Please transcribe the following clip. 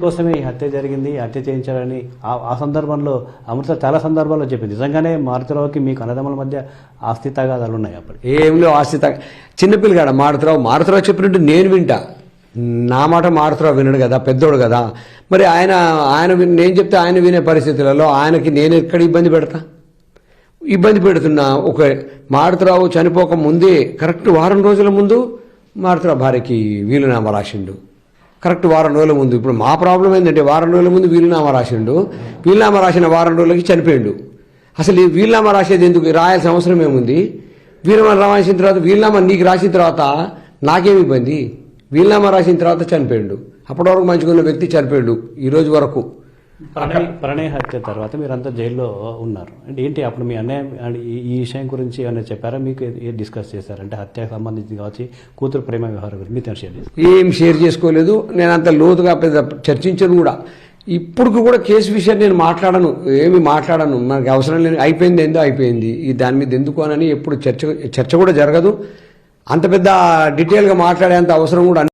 కోసమే ఈ హత్య జరిగింది, హత్య చేయించాలని ఆ సందర్భంలో అమృత చాలా సందర్భాల్లో చెప్పింది. నిజంగానే మారుతిరావుకి మీకు అన్నదమ్ముల మధ్య ఆస్తి తగాదాలు ఉన్నాయి? అప్పుడు ఏంలో ఆస్తి చిన్నపిల్లగాడ మారుతిరావు చెప్పినట్టు నేను వింటా. నా మాట మారుతిరావు వినడు కదా, పెద్దోడు కదా. మరి ఆయన నేను చెప్తే ఆయన వినే పరిస్థితులలో ఆయనకి నేను ఎక్కడ ఇబ్బంది పెడతా? ఇబ్బంది పెడుతున్నా. ఒక మారుతిరావు చనిపోక ముందే కరెక్ట్ వారం రోజుల ముందు మారుతిరావు భార్యకి వీలునామా రాసిండు. కరెక్ట్ వారం రోజుల ముందు. ఇప్పుడు మా ప్రాబ్లం ఏంటంటే వారం రోజుల ముందు వీలునామా రాసిండు, వీలునామా రాసిన వారం రోజులకి చనిపోయిండు. అసలు ఈ వీలునామా రాసేది ఎందుకు? రాయాల్సిన అవసరం ఏముంది? వీలునామా రాసిన తర్వాత వీలునామా నీకు రాసిన తర్వాత నాకేమి ఇబ్బంది? వీలునామా రాసిన తర్వాత చనిపోయిండు. అప్పటి వరకు మంచిగా ఉన్న వ్యక్తి చనిపోయిండు. ఈ రోజు వరకు ప్రణయ్ హత్య తర్వాత మీరంతా జైల్లో ఉన్నారు అంటే ఏంటి అప్పుడు మీ అన్నయ్య ఈ విషయం గురించి ఏమైనా చెప్పారా? మీకు డిస్కస్ చేశారంటే హత్యకు సంబంధించి కావచ్చు, కూతురు ప్రేమ వ్యవహారం గురించి మీతో షేర్ చేస్తారు? ఏం షేర్ చేసుకోలేదు. నేను అంత లోతుగా పెద్ద చర్చించను కూడా. ఇప్పుడు కూడా కేసు విషయం నేను ఏమి మాట్లాడను. మనకు అవసరం లేదు. అయిపోయింది ఏందో అయిపోయింది. దాని మీద ఎందుకు అని ఎప్పుడు చర్చ కూడా జరగదు. అంత పెద్ద డీటెయిల్గా మాట్లాడేంత అవసరం కూడా